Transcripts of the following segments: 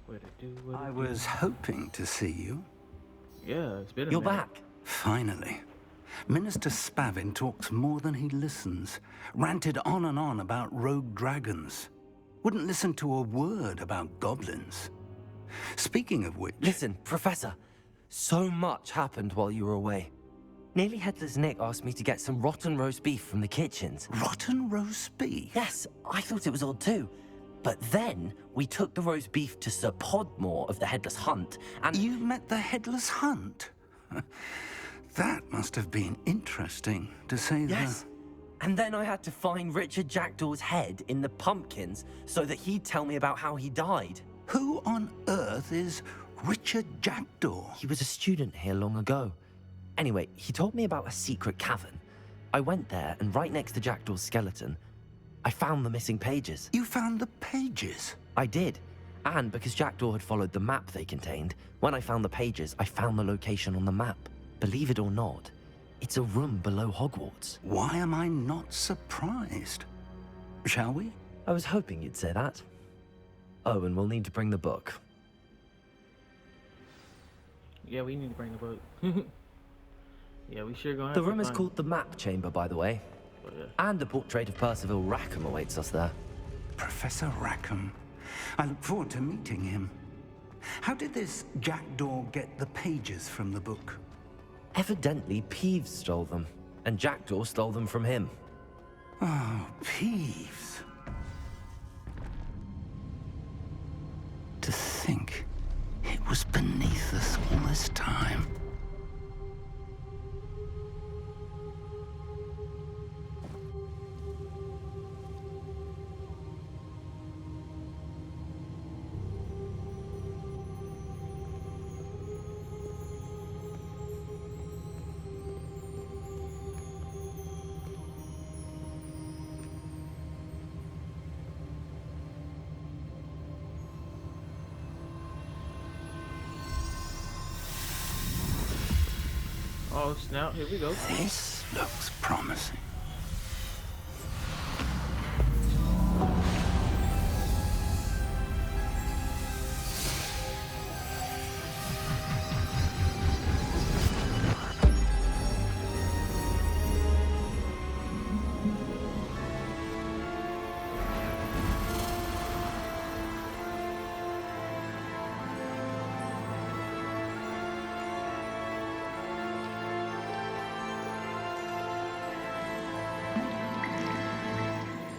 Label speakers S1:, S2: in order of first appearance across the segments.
S1: What it do, what it
S2: I
S1: do.
S2: was hoping to see you.
S1: Yeah, it's been a
S3: You're
S1: minute.
S3: back.
S2: Finally. Minister Spavin talks more than he listens. Ranted on and on about rogue dragons. Wouldn't listen to a word about goblins. Speaking of which...
S3: Listen, Professor. So much happened while you were away. Nearly Headless Nick asked me to get some rotten roast beef from the kitchens.
S2: Rotten roast beef?
S3: Yes, I thought it was odd too. But then we took the roast beef to Sir Podmore of the Headless Hunt, and...
S2: You met the Headless Hunt? That must have been interesting, to say the...
S3: Yes. And then I had to find Richard Jackdaw's head in the pumpkins so that he'd tell me about how he died.
S2: Who on earth is Richard Jackdaw?
S3: He was a student here long ago. Anyway, he told me about a secret cavern. I went there, and right next to Jackdaw's skeleton, I found the missing pages.
S2: You found the pages?
S3: I did. And because Jackdaw had followed the map they contained, when I found the pages, I found the location on the map. Believe it or not, it's a room below Hogwarts.
S2: Why am I not surprised? Shall we?
S3: I was hoping you'd say that. Oh, and we'll need to bring the book.
S1: Yeah, we need to bring the boat. Yeah, we sure gonna have
S3: The
S1: to
S3: room is
S1: find-
S3: called the Map Chamber, by the way.
S1: Oh, yeah.
S3: And a portrait of Percival Rackham awaits us there.
S2: Professor Rackham. I look forward to meeting him. How did this Jackdaw get the pages from the book?
S3: Evidently, Peeves stole them, and Jackdaw stole them from him.
S2: Oh, Peeves. To think it was beneath us all this time.
S1: Oh snap! Here we go.
S2: This looks promising.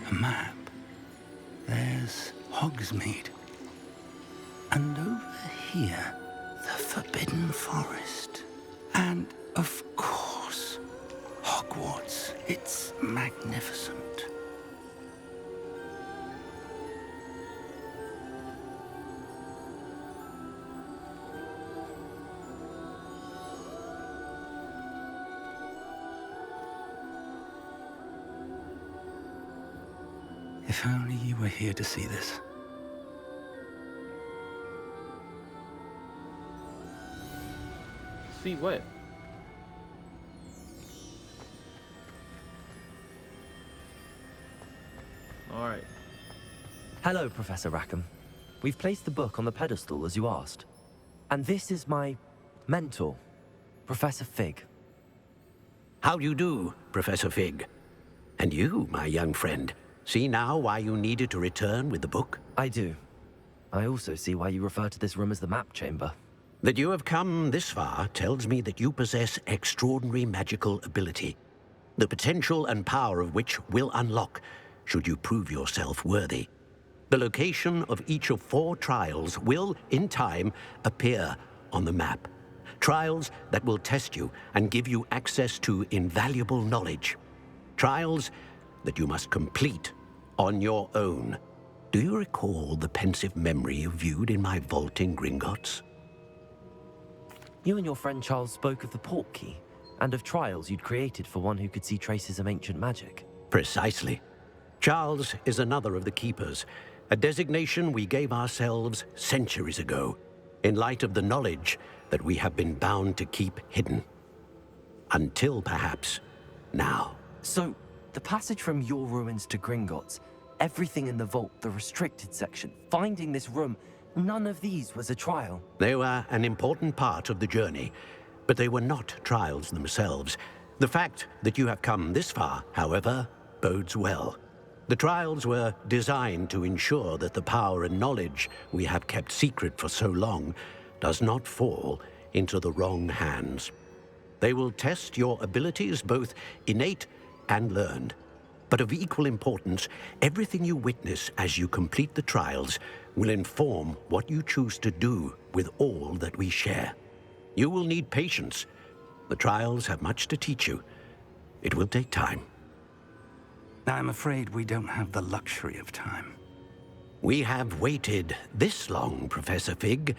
S2: A map. There's Hogsmeade. And over here, the Forbidden Forest. And, of course, Hogwarts. It's magnificent. If only you were here to see this.
S1: See what? All right.
S3: Hello, Professor Rackham. We've placed the book on the pedestal as you asked. And this is my mentor, Professor Fig.
S4: How do you do, Professor Fig? And you, my young friend, see now why you needed to return with the book?
S3: I do. I also see why you refer to this room as the Map Chamber.
S4: That you have come this far tells me that you possess extraordinary magical ability, the potential and power of which will unlock should you prove yourself worthy. The location of each of 4 trials will, in time, appear on the map. Trials that will test you and give you access to invaluable knowledge. Trials that you must complete on your own. Do you recall the pensive memory you viewed in my vault in Gringotts?
S3: You and your friend Charles spoke of the Portkey, and of trials you'd created for one who could see traces of ancient magic.
S4: Precisely. Charles is another of the Keepers, a designation we gave ourselves centuries ago, in light of the knowledge that we have been bound to keep hidden. Until, perhaps, now.
S3: So, the passage from your ruins to Gringotts, everything in the vault, the restricted section, finding this room, none of these was a trial.
S4: They were an important part of the journey, but they were not trials themselves. The fact that you have come this far, however, bodes well. The trials were designed to ensure that the power and knowledge we have kept secret for so long does not fall into the wrong hands. They will test your abilities, both innate and learned. But of equal importance, everything you witness as you complete the trials will inform what you choose to do with all that we share. You will need patience. The trials have much to teach you. It will take time.
S2: I'm afraid we don't have the luxury of time.
S4: We have waited this long, Professor Fig.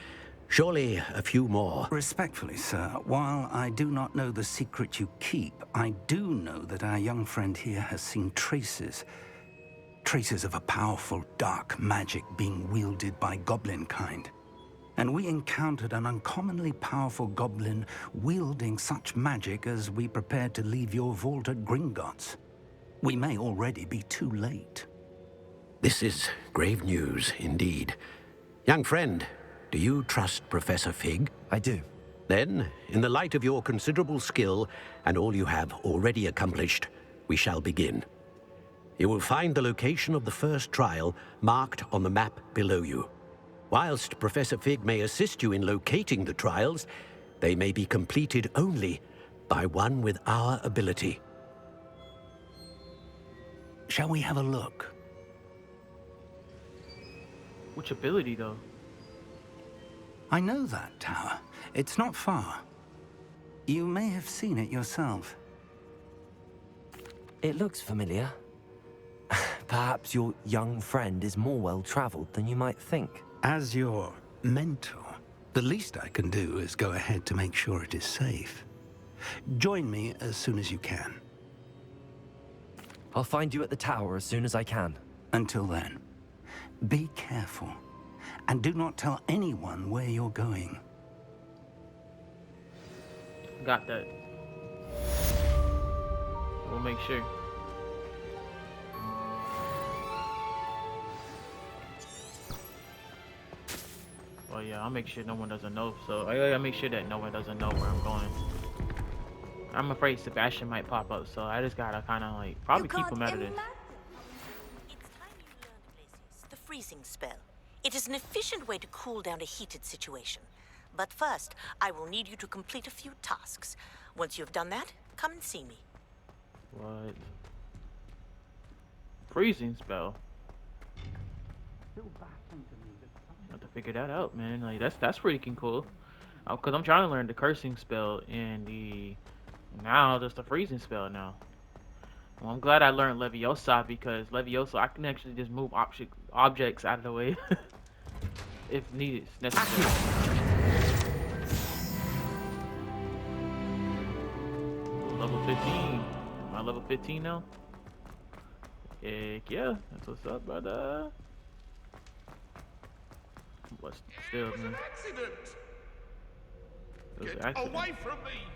S4: Surely a few more.
S2: Respectfully, sir, while I do not know the secret you keep, I do know that our young friend here has seen traces of a powerful dark magic being wielded by goblin kind. And we encountered an uncommonly powerful goblin wielding such magic as we prepared to leave your vault at Gringotts. We may already be too late.
S4: This is grave news indeed. Young friend, do you trust Professor Fig?
S3: I do.
S4: Then, in the light of your considerable skill and all you have already accomplished, we shall begin. You will find the location of the first trial marked on the map below you. Whilst Professor Fig may assist you in locating the trials, they may be completed only by one with our ability.
S2: Shall we have a look?
S1: Which ability, though?
S2: I know that tower. It's not far. You may have seen it yourself.
S3: It looks familiar. Perhaps your young friend is more well-traveled than you might think.
S2: As your mentor, the least I can do is go ahead to make sure it is safe. Join me as soon as you can.
S3: I'll find you at the tower as soon as I can.
S2: Until then, be careful, and do not tell anyone where you're going.
S1: Got that. We'll make sure. Well, yeah, I'll make sure no one doesn't know. So I gotta make sure that no one doesn't know where I'm going. I'm afraid Sebastian might pop up, so I just gotta kind of like probably keep him out of this.
S5: It's time you learned, Blazius, the freezing spell. It is an efficient way to cool down a heated situation. But first, I will need you to complete a few tasks. Once you've done that, come and see me.
S1: What? Freezing spell. I have to figure that out, man. Like that's pretty cool. Cause I'm trying to learn the cursing spell and now just the freezing spell now. Well, I'm glad I learned Leviosa because Leviosa I can actually just move objects out of the way if needed, necessary. Level 15. Am I level 15 now? Heck yeah, that's what's up, brother. But still, man.
S6: Accident!
S1: It was an
S6: Get
S1: accident.
S6: away from me!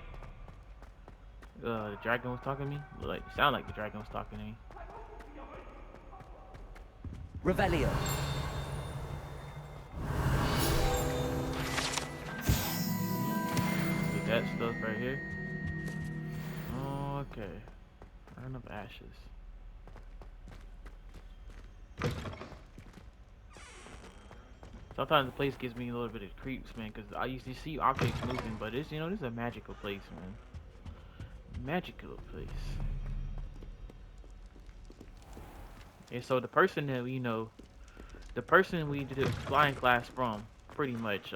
S1: The dragon was talking to me? Like, sound like the dragon was talking to me.
S3: Revelio.
S1: Get that stuff right here. Okay. Urn of Ashes. Sometimes the place gives me a little bit of creeps, man, because I used to see objects moving, but it's, you know, this is a magical place, man. Magical place. And so the person that we know, the person we did flying class from, pretty much,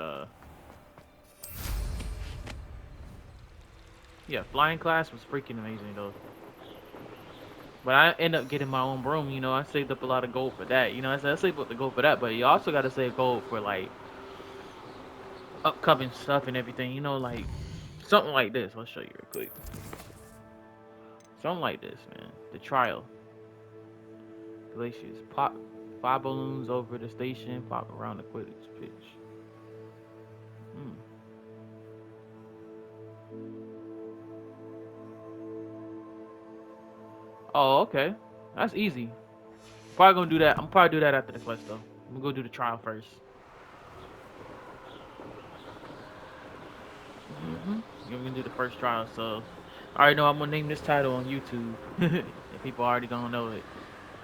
S1: yeah, flying class was freaking amazing, though. But I end up getting my own broom, you know, I saved up a lot of gold for that, you know, I saved up the gold for that, but you also got to save gold for, like, upcoming stuff and everything, you know, like, something like this. I'll show you real quick. Something like this, man. The trial. Glaciers. Pop 5 balloons over the station, pop around the Quidditch pitch. Oh, okay. That's easy. Probably gonna do that. I'm probably do that after the quest though. I'm gonna go do the trial first. We're gonna do the first trial. So I already know I'm gonna name this title on YouTube. If people already gonna know it.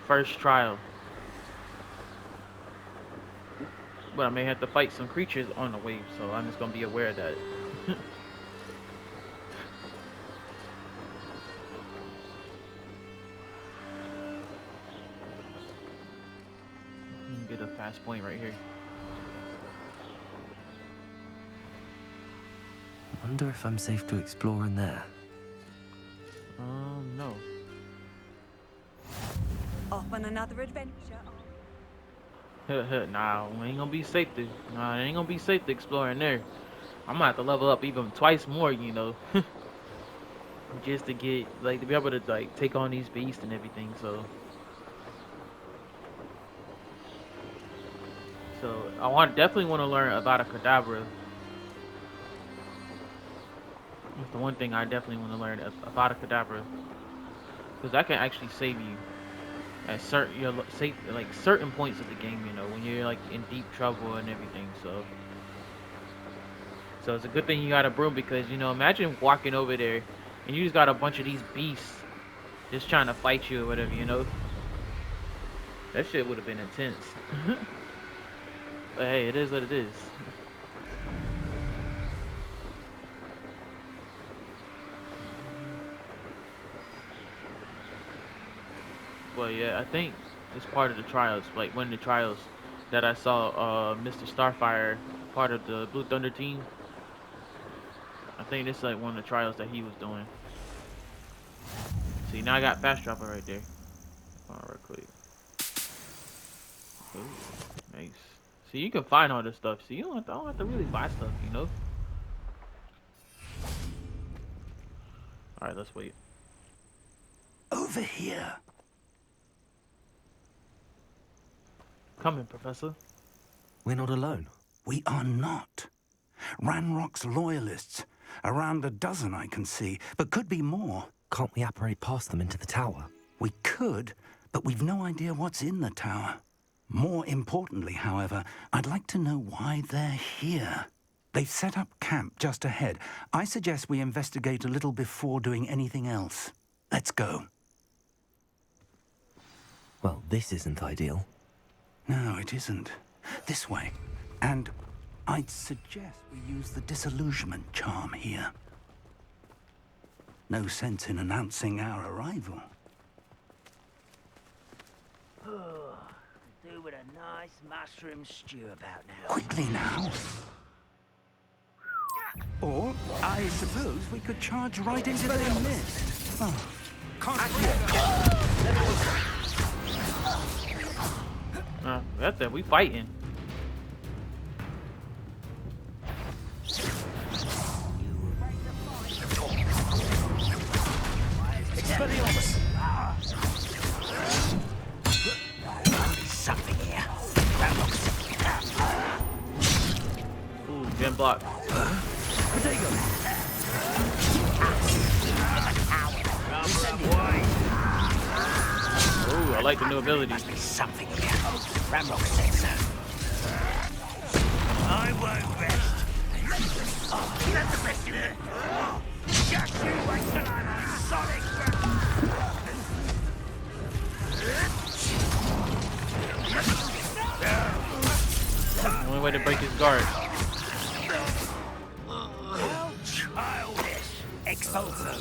S1: First trial. But I may have to fight some creatures on the way, so I'm just gonna be aware of that. Get a fast point right here.
S3: Wonder if I'm safe to explore in there.
S1: No.
S6: Off on another adventure.
S1: Nah, we ain't gonna be safe to. Nah, it ain't gonna be safe to explore in there. I'm gonna have to level up even twice more, you know, just to get like to be able to like take on these beasts and everything. So I definitely want to learn about a Kadabra. That's the one thing I definitely want to learn about a Kadabra, because that can actually save you at certain like certain points of the game. You know, when you're like in deep trouble and everything. So it's a good thing you got a broom, because you know, imagine walking over there and you just got a bunch of these beasts just trying to fight you or whatever. You know, that shit would have been intense. But hey, it is what it is. But yeah, I think it's part of the trials. Like one of the trials that I saw, Mr. Starfire, part of the Blue Thunder team. I think this is like one of the trials that he was doing. See, now I got fast dropper right there. Hold on, real quick. Ooh, nice. See, you can find all this stuff. See, I don't have to really buy stuff, you know. All right, let's wait.
S2: Over here.
S1: Coming, Professor.
S3: We're not alone.
S2: We are not. Ranrock's loyalists. Around a dozen I can see, but could be more.
S3: Can't we apparate past them into the tower?
S2: We could, but we've no idea what's in the tower. More importantly, however, I'd like to know why they're here. They've set up camp just ahead. I suggest we investigate a little before doing anything else. Let's go.
S3: Well, this isn't ideal.
S2: No, it isn't. This way. And I'd suggest we use the disillusionment charm here. No sense in announcing our arrival.
S7: Oh, do with a nice mushroom stew about now.
S2: Quickly now. Or, I suppose we could charge right into their midst. Oh.
S1: That's it. We fighting.
S7: Something here.
S1: Ooh, gem block. Ooh, I like the new ability.
S7: Something here. Ramrock said so. I won't rest. Oh, that's the best of it. Just you wait till I'm on Sonic.
S1: The only way to break his guard.
S7: How childish. Expulso.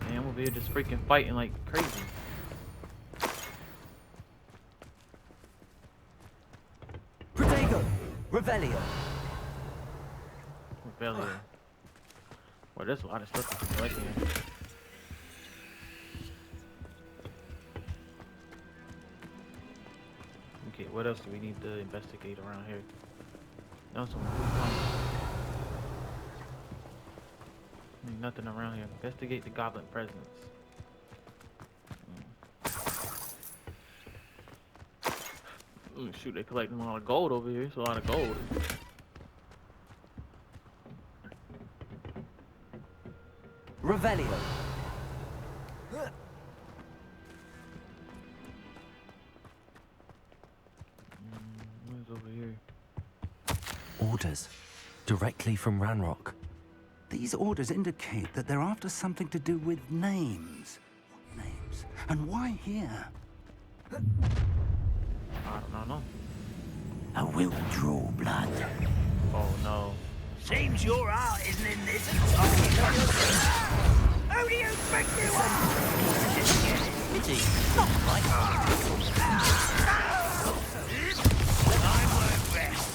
S1: Man, we'll be just freaking fighting like crazy.
S7: Protego. Revelio.
S1: Rebellion. Well, there's a lot of stuff to collect here. Okay, what else do we need to investigate around here? No, some nothing around here. Investigate the goblin presence. Shoot, they're collecting a lot of gold over here. It's a lot of gold.
S7: Revelio.
S1: What's over here?
S3: Orders. Directly from Ranrock.
S2: These orders indicate that they're after something to do with names. What names? And why here?
S1: I don't know.
S7: I will draw blood.
S1: Oh no.
S7: Seems your heart isn't in this. Who do you think you are?
S3: Pity. Not like
S7: I won't rest.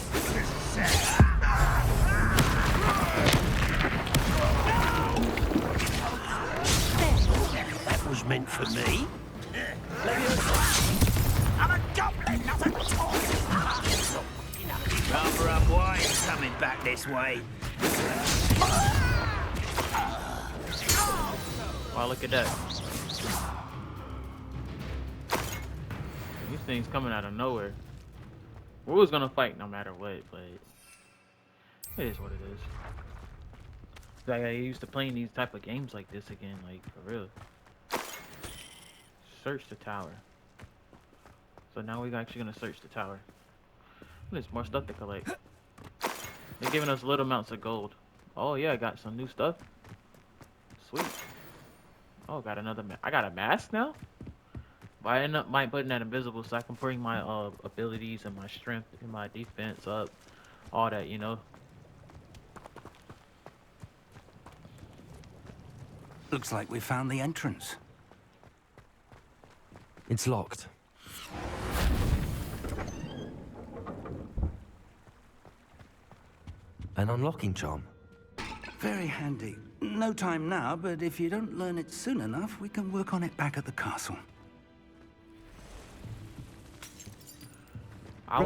S7: That was meant for me. I'm a goblin, not a toy. Rather unwise coming back this way.
S1: Oh, look at that. These things coming out of nowhere. We was gonna fight no matter what, but it is what it is. Like I used to playing these type of games like this again, like for real. Search the tower. So now we're actually gonna search the tower. There's more stuff to collect. They're giving us little amounts of gold. Oh yeah, I got some new stuff. Sweet. Oh, got another. I got a mask now. But I end up putting that invisible so I can bring my abilities and my strength and my defense up, all that, you know.
S2: Looks like we found the entrance.
S3: It's locked. An unlocking charm.
S2: Very handy. No time now, but if you don't learn it soon enough, we can work on it back at the castle.
S1: I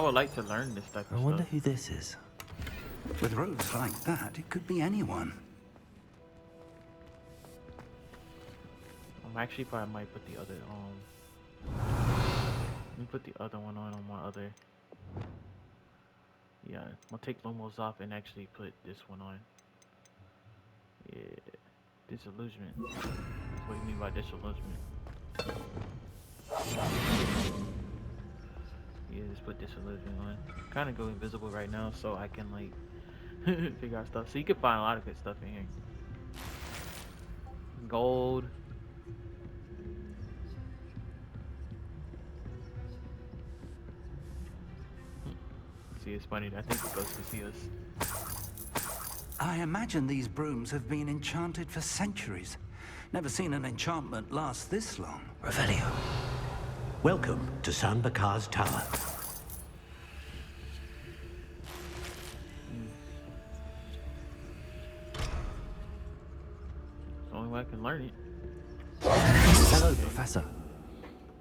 S1: would like to learn this type
S3: I
S1: of
S3: wonder
S1: stuff.
S3: who this is.
S2: With roads like that, it could be anyone.
S1: Actually, probably might put the other let me put the other one on my other. Yeah, I'll take Lumos off and actually put this one on. Yeah, disillusionment. What do you mean by disillusionment? Yeah, just put disillusionment on. Kind of go invisible right now, so I can like figure out stuff. So you can find a lot of good stuff in here. Gold. See, it's funny. I think it goes to see us.
S2: I imagine these brooms have been enchanted for centuries. Never seen an enchantment last this long.
S3: Revelio.
S4: Welcome to San Bakar's Tower.
S1: It's the only way I can learn it.
S3: Hello, Professor.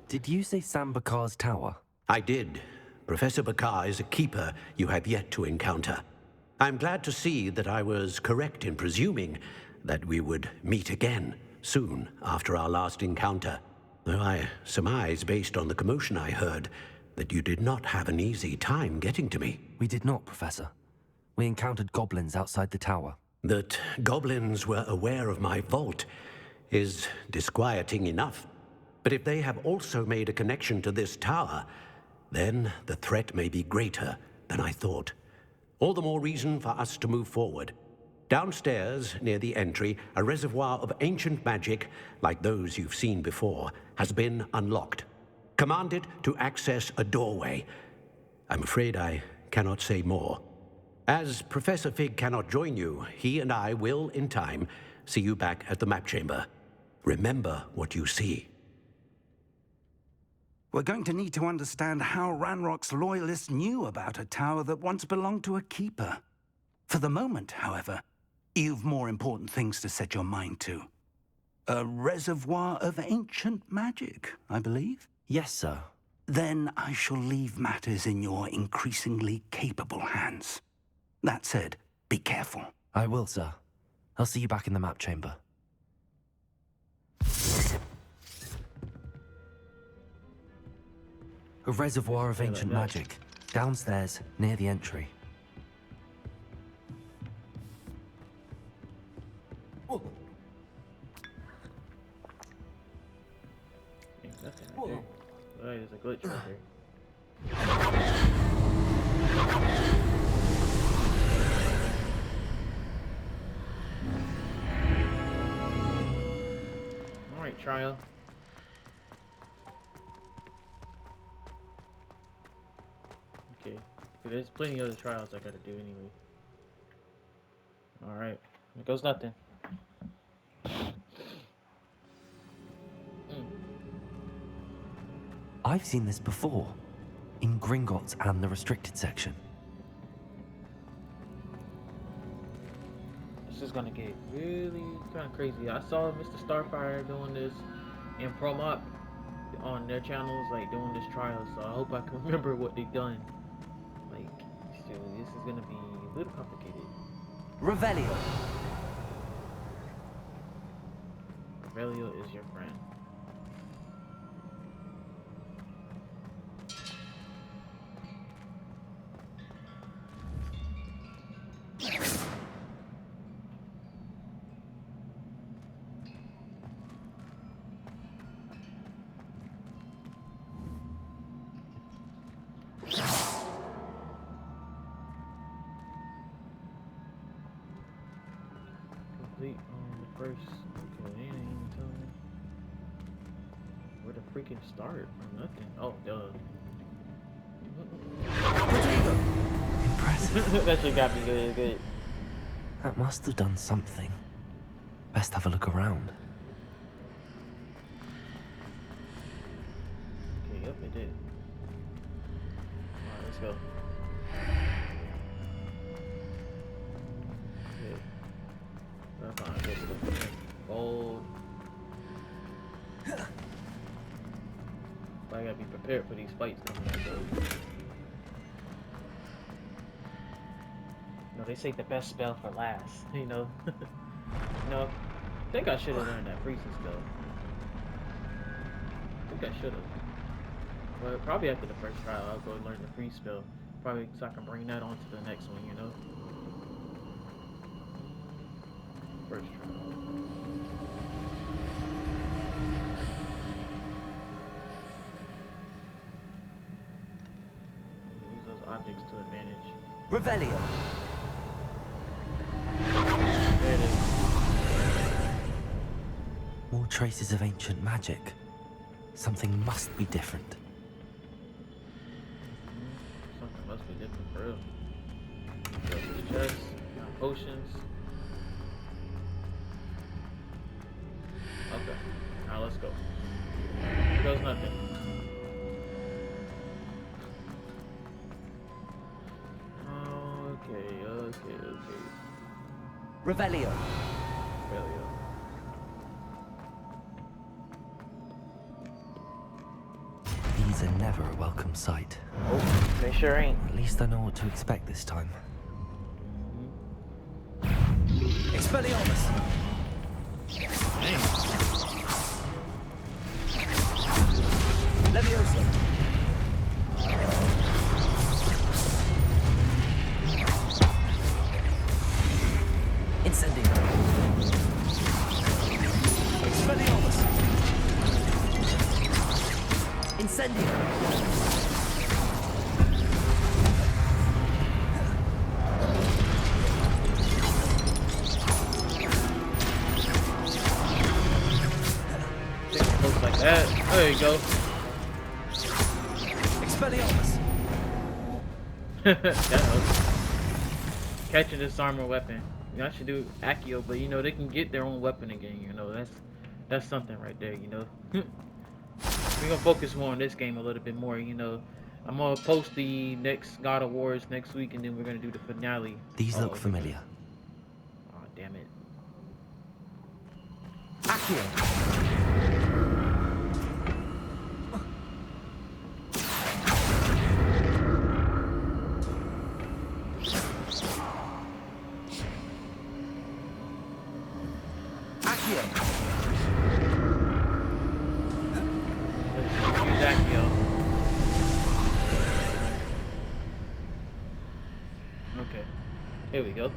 S3: Did you say San Bakar's tower?
S4: I did. Professor Bakar is a keeper you have yet to encounter. I'm glad to see that I was correct in presuming that we would meet again soon after our last encounter. Though I surmise, based on the commotion I heard, that you did not have an easy time getting to me.
S3: We did not, Professor. We encountered goblins outside the tower.
S4: That goblins were aware of my vault is disquieting enough. But if they have also made a connection to this tower, then the threat may be greater than I thought. All the more reason for us to move forward. Downstairs, near the entry, a reservoir of ancient magic, like those you've seen before, has been unlocked. Commanded to access a doorway. I'm afraid I cannot say more. As Professor Fig cannot join you, he and I will, in time, see you back at the map chamber. Remember what you see.
S2: We're going to need to understand how Ranrock's loyalists knew about a tower that once belonged to a keeper. For the moment, however, you've more important things to set your mind to. A reservoir of ancient magic, I believe?
S3: Yes, sir.
S2: Then I shall leave matters in your increasingly capable hands. That said, be careful.
S3: I will, sir. I'll see you back in the map chamber. A reservoir of ancient magic. Downstairs, near the entry.
S1: Ain't nothing right there. Oh, there's a glitch right there. All right, trial. Okay, there's plenty of other trials I gotta do anyway. All right, here goes nothing.
S3: I've seen this before, in Gringotts and the restricted section.
S1: This is gonna get really kind of crazy. I saw Mr. Starfire doing this and ProMop on their channels, like doing this trial. So I hope I can remember what they've done. Like, so this is gonna be a little complicated.
S3: Revelio.
S1: Revelio is your friend. Complete on the first. Okay, they ain't even telling me where to freaking start or nothing. Oh, duh.
S3: Impressive.
S1: That shit got me good.
S3: That must have done something. Best have a look around.
S1: Okay, yep, it did. Alright, let's go. Okay. That's fine. Good stuff. Gold. But I gotta be prepared for these fights coming up, though. You know, they say the best spell for last, you know? You know, I think I should have learned that freezing spell. I think I should have. But probably after the first trial, I'll go learn the freeze spell. Probably so I can bring that on to the next one, you know? First trial. Use those objects to advantage.
S3: Revelio.
S1: There it is.
S3: More traces of ancient magic. Something must be different.
S1: Something must be different for real. Go to the chest, got potions. Okay, now let's go. Here goes nothing. Okay.
S3: Revelio.
S1: Revelio.
S3: These are never a welcome sight.
S1: Oh, they sure ain't.
S3: At least I know what to expect this time. Expelliarmus! Leviosa! Incendio! Expelliarmus! Incendio!
S1: Looks like that. There you go.
S3: Expelliarmus!
S1: That helps. Catching this armor weapon. You know, I should do Accio, but you know they can get their own weapon again. You know that's something right there. You know, we're gonna focus more on this game a little bit more. You know, I'm gonna post the next God of Wars next week, and then we're gonna do the finale.
S3: These look familiar.
S1: Oh damn it!
S3: Accio!
S1: Okay, here we go.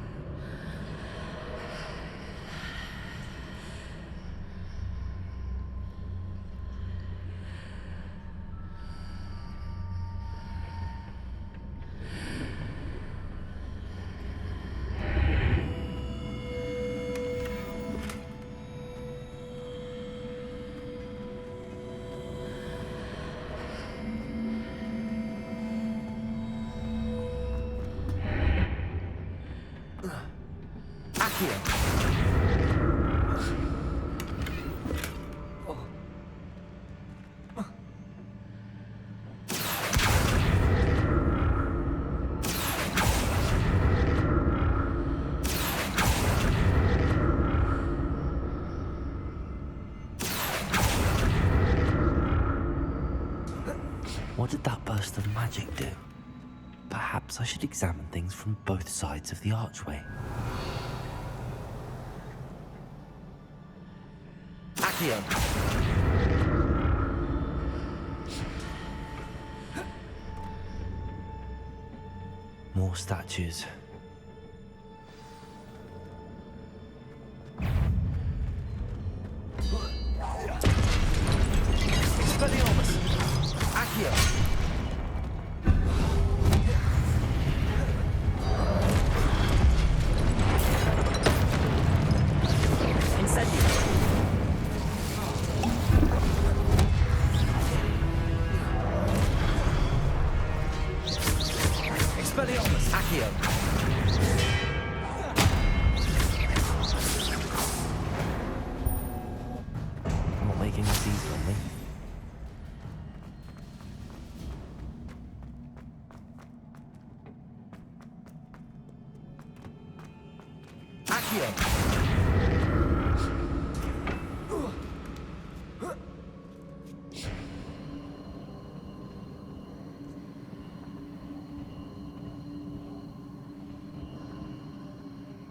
S3: What did that burst of magic do? Perhaps I should examine things from both sides of the archway. Accio! More statues. Expelliarmus! Accio! Incendio! Expelliarmus! Accio! I'm not making this easy on me. Accio!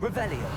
S3: Revelio!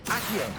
S3: Accio!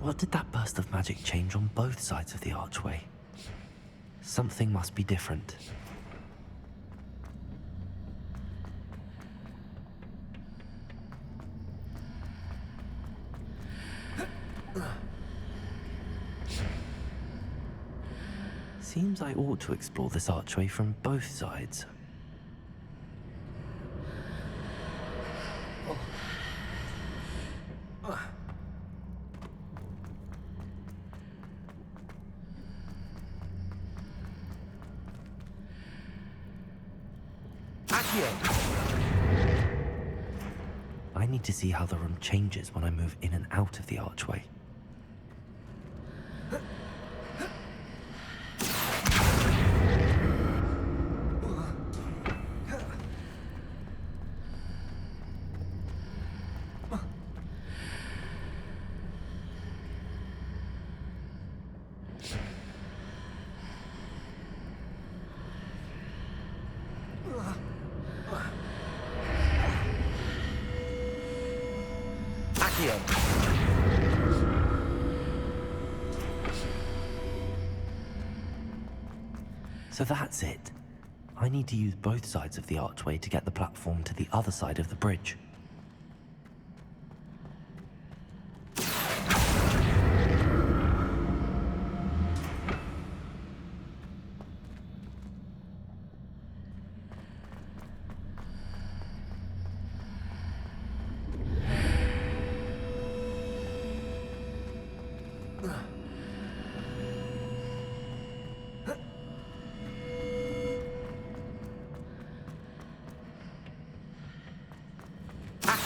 S3: What did that burst of magic change on both sides of the archway? Something must be different. Seems I ought to explore this archway from both sides. I need to see how the room changes when I move in and out of the archway. So that's it. I need to use both sides of the archway to get the platform to the other side of the bridge.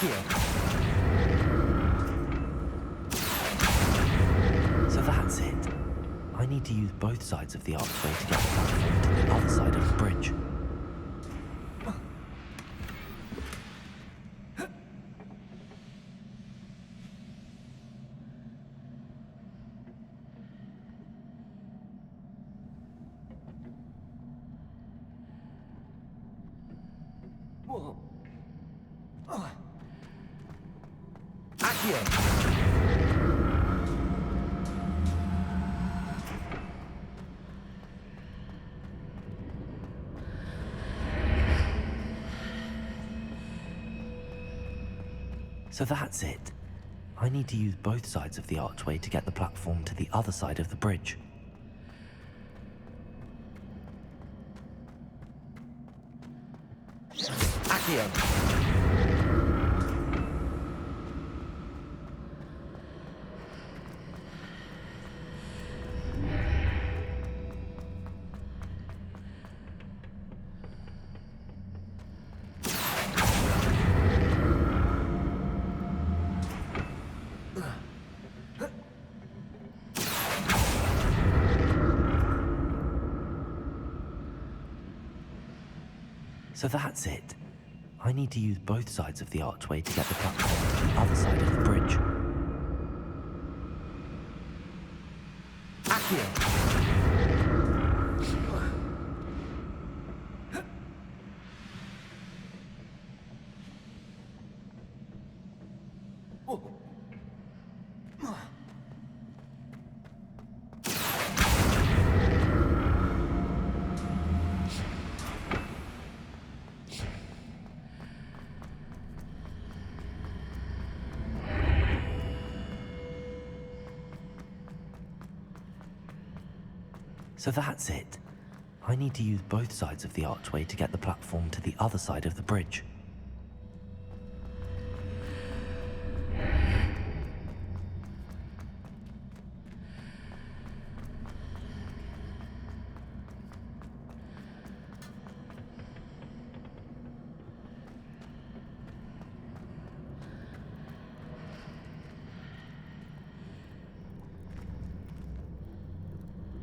S3: So that's it. I need to use both sides of the archway to get the platform to the other side of the bridge. So that's it. I need to use both sides of the archway to get the platform to the other side of the bridge. Accio. So that's it. I need to use both sides of the archway to get the platform to the other side of the bridge. Accio. So that's it. I need to use both sides of the archway to get the platform to the other side of the bridge.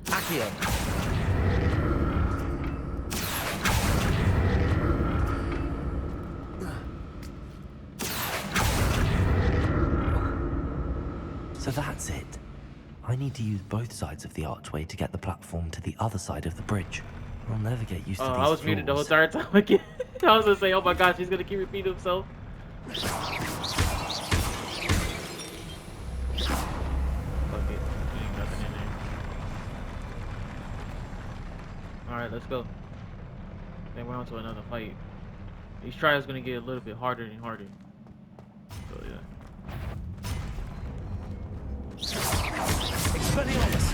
S3: Accio. So that's it. I need to use both sides of the archway to get the platform to the other side of the bridge. I'll never get used to these
S1: I was muted the whole
S3: floors.
S1: entire time again. I was gonna say, oh my gosh, he's gonna keep repeating himself. Fuck it. Ain't nothing in there. Alright, let's go. Then we're on to another fight. Each trial is gonna get a little bit harder and harder. So yeah.
S3: Expelliarmus!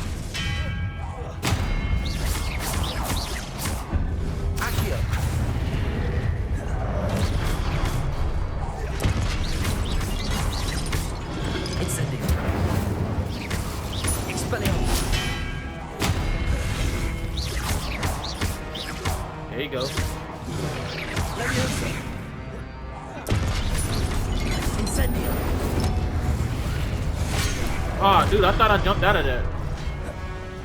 S3: Accio! Incendio! Expelliarmus!
S1: There you go.
S3: Leviosa! Incendio!
S1: Oh, dude, I thought I jumped out of that.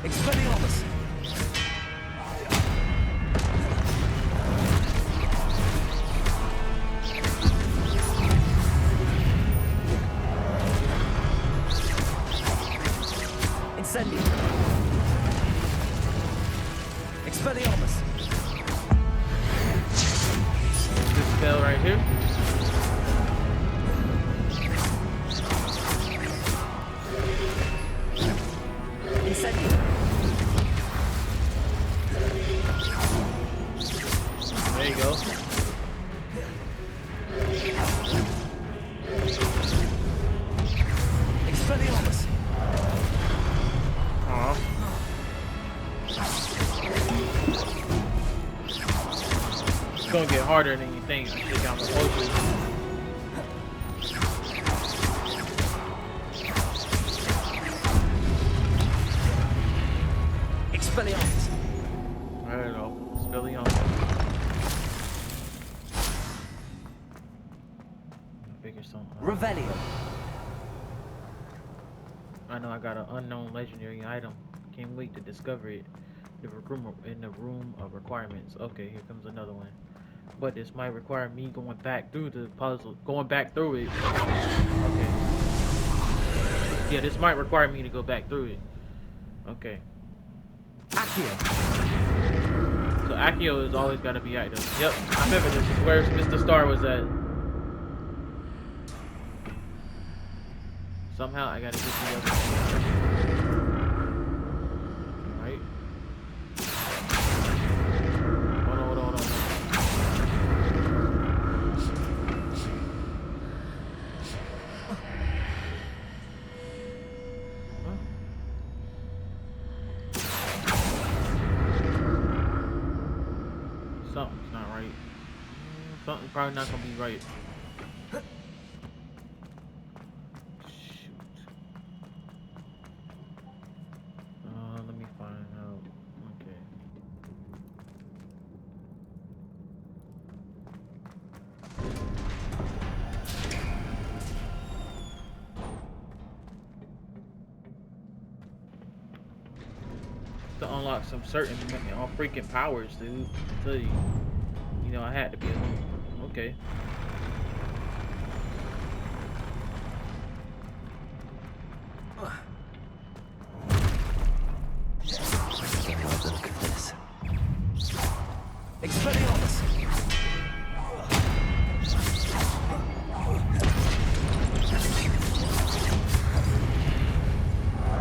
S3: Expelliarmus! Incendio! Expelliarmus!
S1: This spell right here.
S3: Incendio!
S1: There you go.
S3: Expelliarmus!
S1: Aw. It's gonna get harder than you think. I think I'm supposed to.
S3: Expelliarmus!
S1: There you go. Spelling on. Big I know I got an unknown legendary item. Can't wait to discover it. In the room of requirements. Okay, here comes another one. But this might require me going back through the puzzle. Going back through it. Okay. Yeah, this might require me to go back through it. Okay.
S3: Accio.
S1: So Accio has always got to be active. Yep, I remember this is where Mr. Star was at. Somehow I gotta get the other one. Right? Hold on. Huh? Something's not right. Something's probably not gonna be right. Let me find out. Okay. To unlock some certain freaking powers, dude. I tell you. You know, I had to be alone. Okay.
S3: Look at this. Expelliarmus!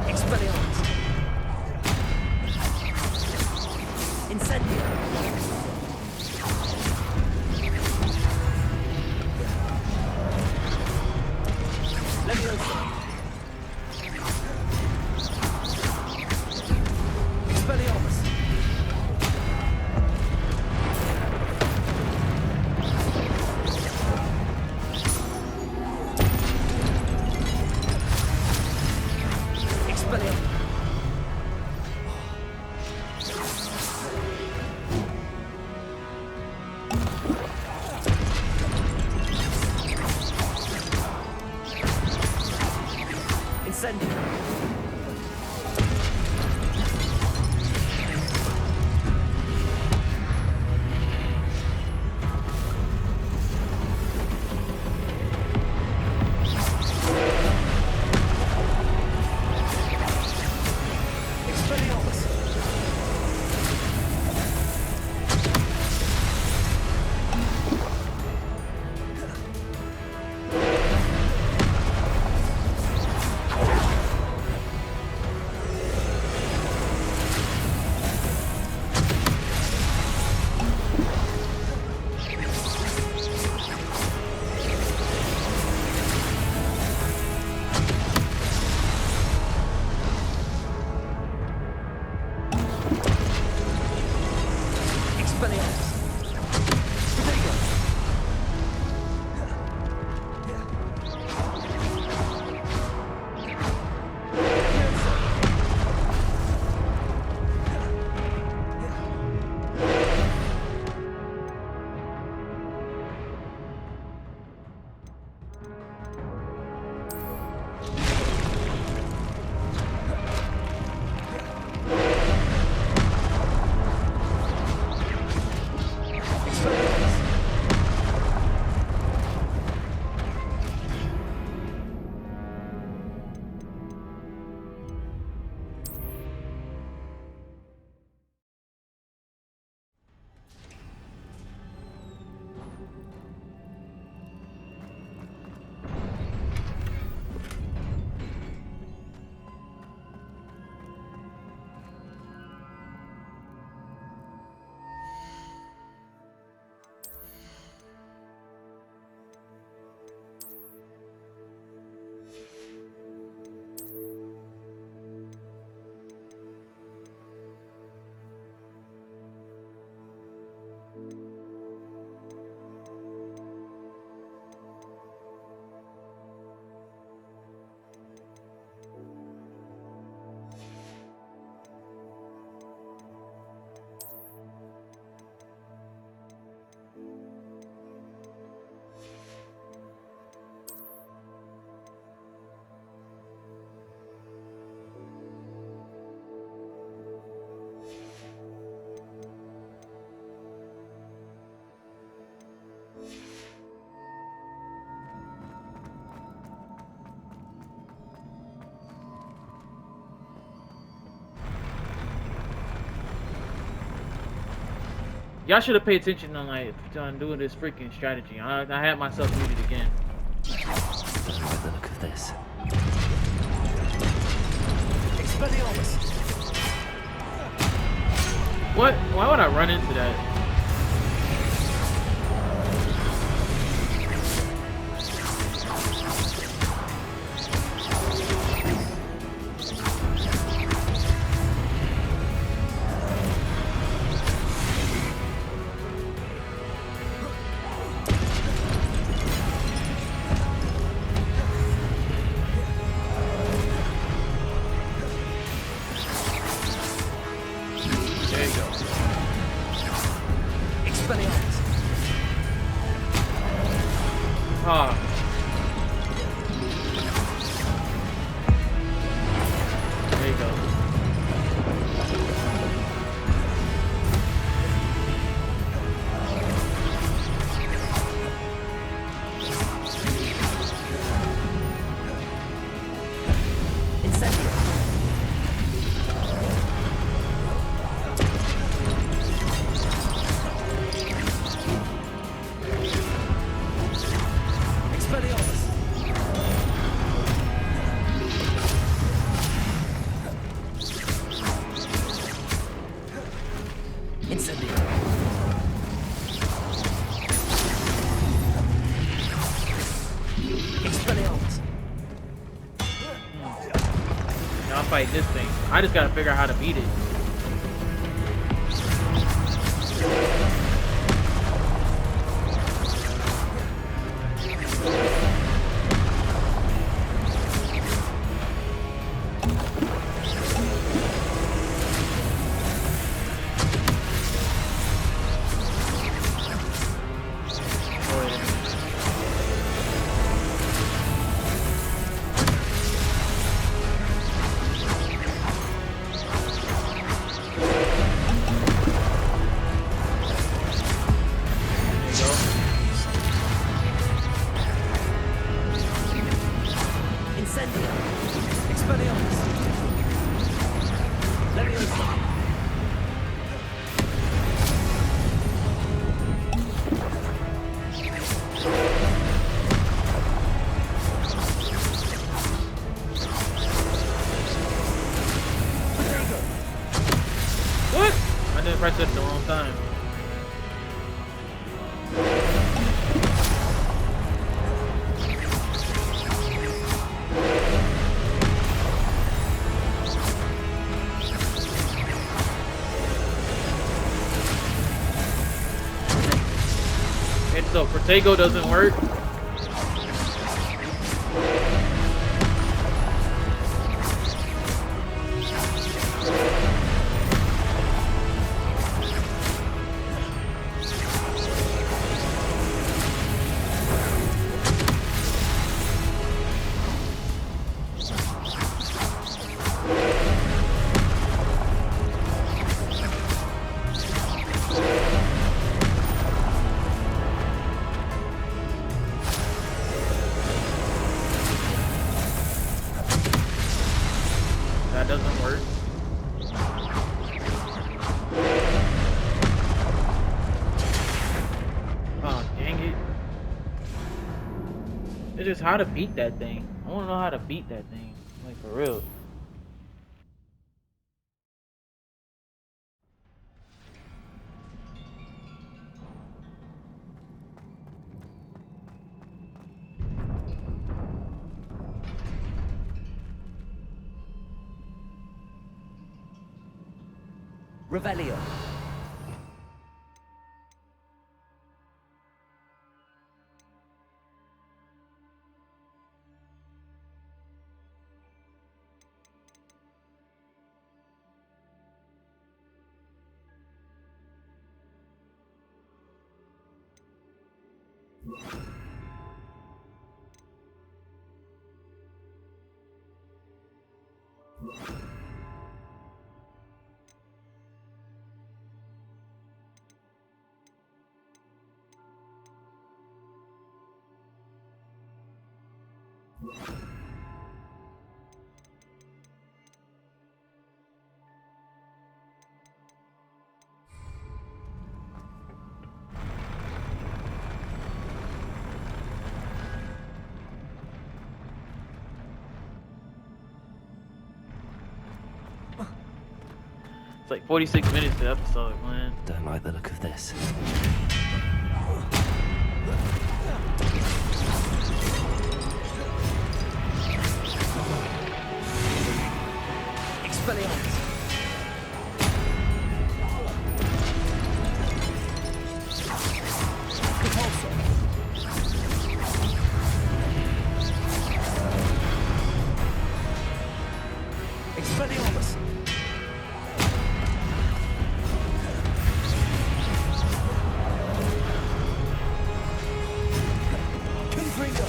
S3: Expelliarmus! Incendio! Leviosa! Expelliarmus! Expelliarmus! Incendio! Expelliarmus!
S1: Y'all should have paid attention on like on doing this freaking strategy. I had myself muted again.
S3: Don't like the look of this.
S7: Expelliarmus!
S1: What? Why would I run into that? Ah. There you go. Now I'll fight this thing. I just gotta figure out how to beat it. Press it at the wrong time. And so Portkey doesn't work. That doesn't work. Oh, dang it. It's just how to beat that thing. I want to know how to beat that thing. Like, for real.
S7: Revelio.
S1: It's like 46 minutes to episode, man.
S3: Don't like the look of this.
S7: Expelliarmus. Expelliarmus. Confringo.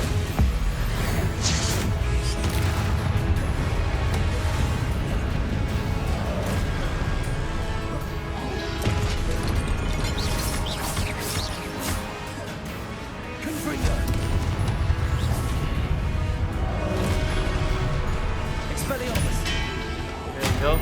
S7: Confringo. Expelliarmus.
S1: There you go.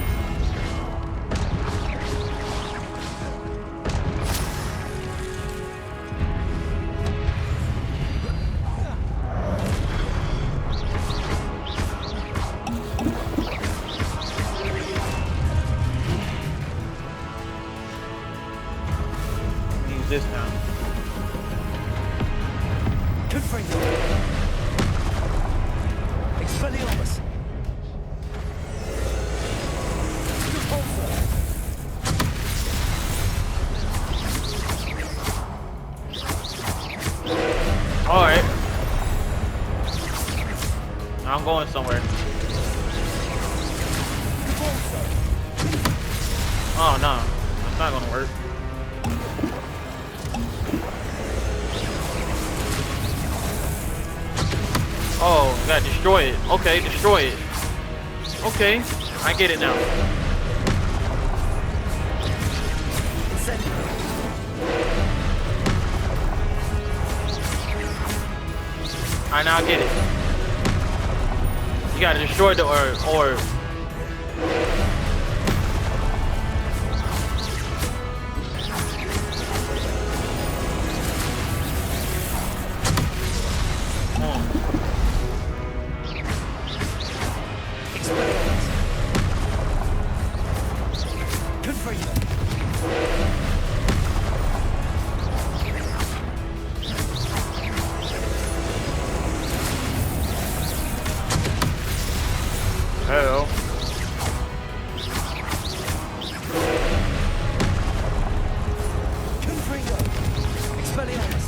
S1: Use this now.
S7: Confringo. Expelliarmus. Repulsor.
S1: Alright. Now I'm going somewhere.
S7: Repulsor.
S1: Oh no. That's not gonna work. Oh, you gotta destroy it. Okay, destroy it. Okay, I get it now.
S7: Incendiary.
S1: Alright, now I get it. You gotta destroy the or
S7: Expelliarmus. Confringo.
S1: hell.
S7: Confringo. Expelliarmus.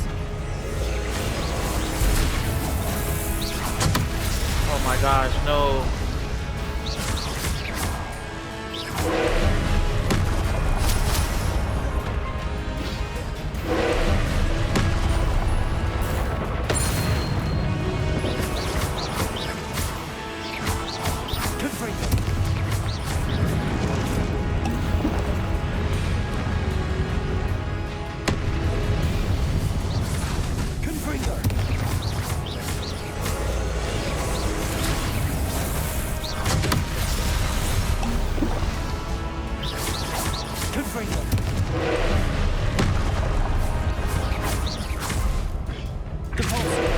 S1: Oh my gosh, no.
S7: Confringo. Confringo. Confringo. Repulsor.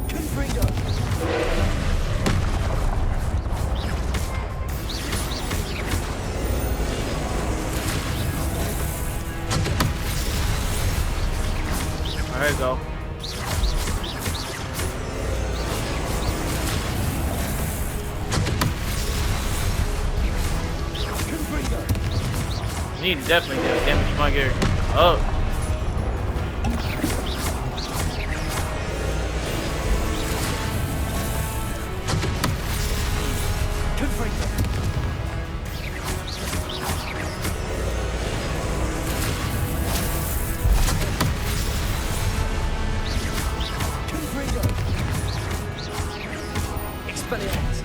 S7: Confringo.
S1: There you go.
S7: Confringo.
S1: You need to definitely damage my gear up.
S7: Confringo. Confringo. Expelliarmus.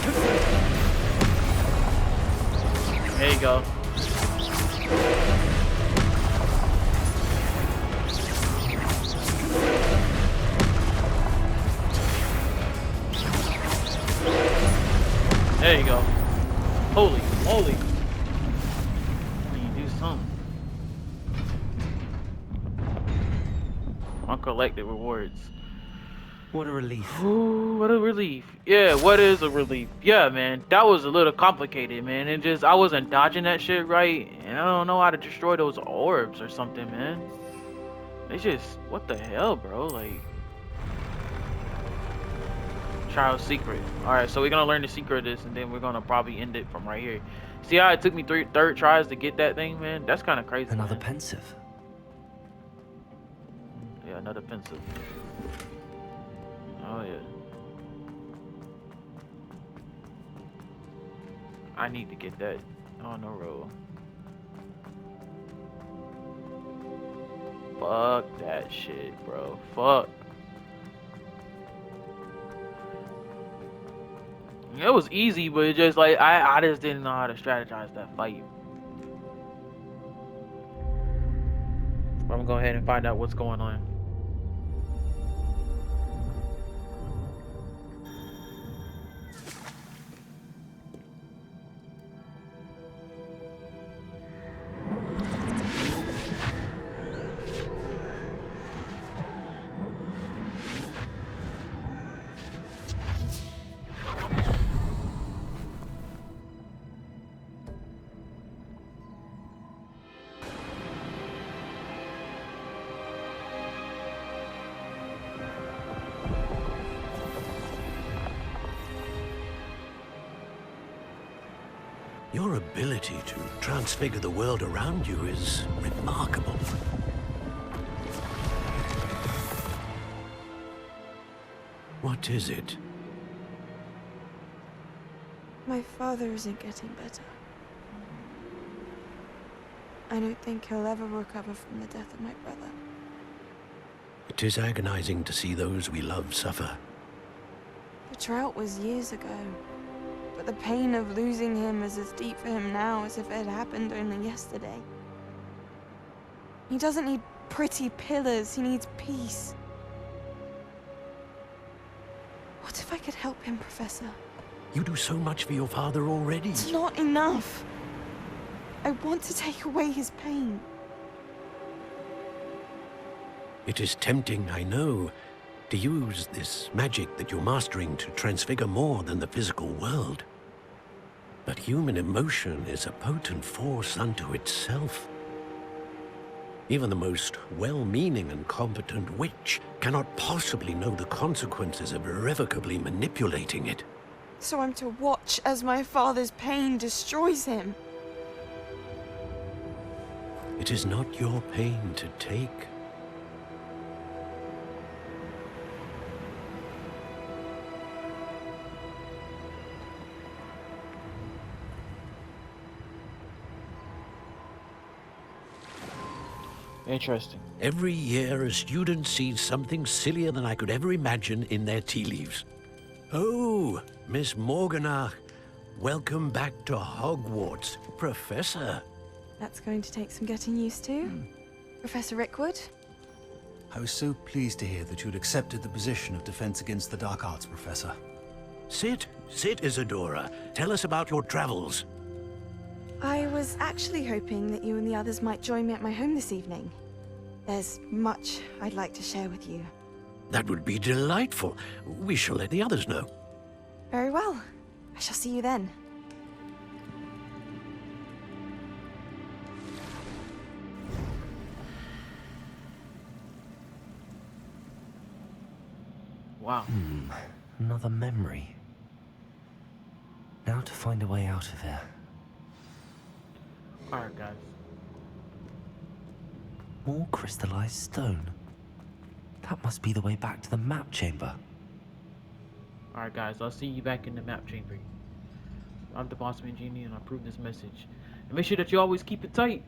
S7: Confringo.
S1: There you go. There you go. Holy moly. You do something. Uncollected rewards.
S3: What a relief.
S1: Ooh, what a relief. Yeah, what is a relief? Yeah, man, that was a little complicated, man. It just, I wasn't dodging that shit right, and I don't know how to destroy those orbs or something, man. It's just, what the hell, bro? Like, child secret. Alright, so we're gonna learn the secret of this, and then we're gonna probably end it from right here. See how it took me third tries to get that thing, man? That's kind of crazy,
S3: Another
S1: man.
S3: pensive.
S1: Yeah, another pencil. Oh, yeah. I need to get that on the road. Fuck that shit, bro. Fuck. It was easy, but it just like I just didn't know how to strategize that fight. I'm gonna go ahead and find out what's going on.
S4: Your ability to transfigure the world around you is remarkable. What is it?
S8: My father isn't getting better. I don't think he'll ever recover from the death of my brother.
S4: It is agonizing to see those we love suffer.
S8: The drought was years ago, but the pain of losing him is as deep for him now as if it had happened only yesterday. He doesn't need pretty pillars, he needs peace. What if I could help him, Professor?
S4: You do so much for your father already.
S8: It's not enough. I want to take away his pain.
S4: It is tempting, I know, to use this magic that you're mastering to transfigure more than the physical world. But human emotion is a potent force unto itself. Even the most well-meaning and competent witch cannot possibly know the consequences of irrevocably manipulating it.
S8: So I'm to watch as my father's pain destroys him.
S4: It is not your pain to take.
S1: Interesting.
S4: Every year, a student sees something sillier than I could ever imagine in their tea leaves. Oh, Miss Morganach, welcome back to Hogwarts, Professor.
S8: That's going to take some getting used to. Professor Rickwood?
S9: I was so pleased to hear that you'd accepted the position of Defense Against the Dark Arts, Professor.
S4: Sit, Isadora. Tell us about your travels.
S8: I was actually hoping that you and the others might join me at my home this evening. There's much I'd like to share with you.
S4: That would be delightful. We shall let the others know.
S8: Very well. I shall see you then.
S1: Wow.
S3: Another memory. Now to find a way out of here.
S1: Alright, guys.
S3: More crystallized stone. That must be the way back to the map chamber.
S1: Alright, guys. I'll see you back in the map chamber. I'm DabossmanGMD, and I approve this message. And make sure that you always keep it tight.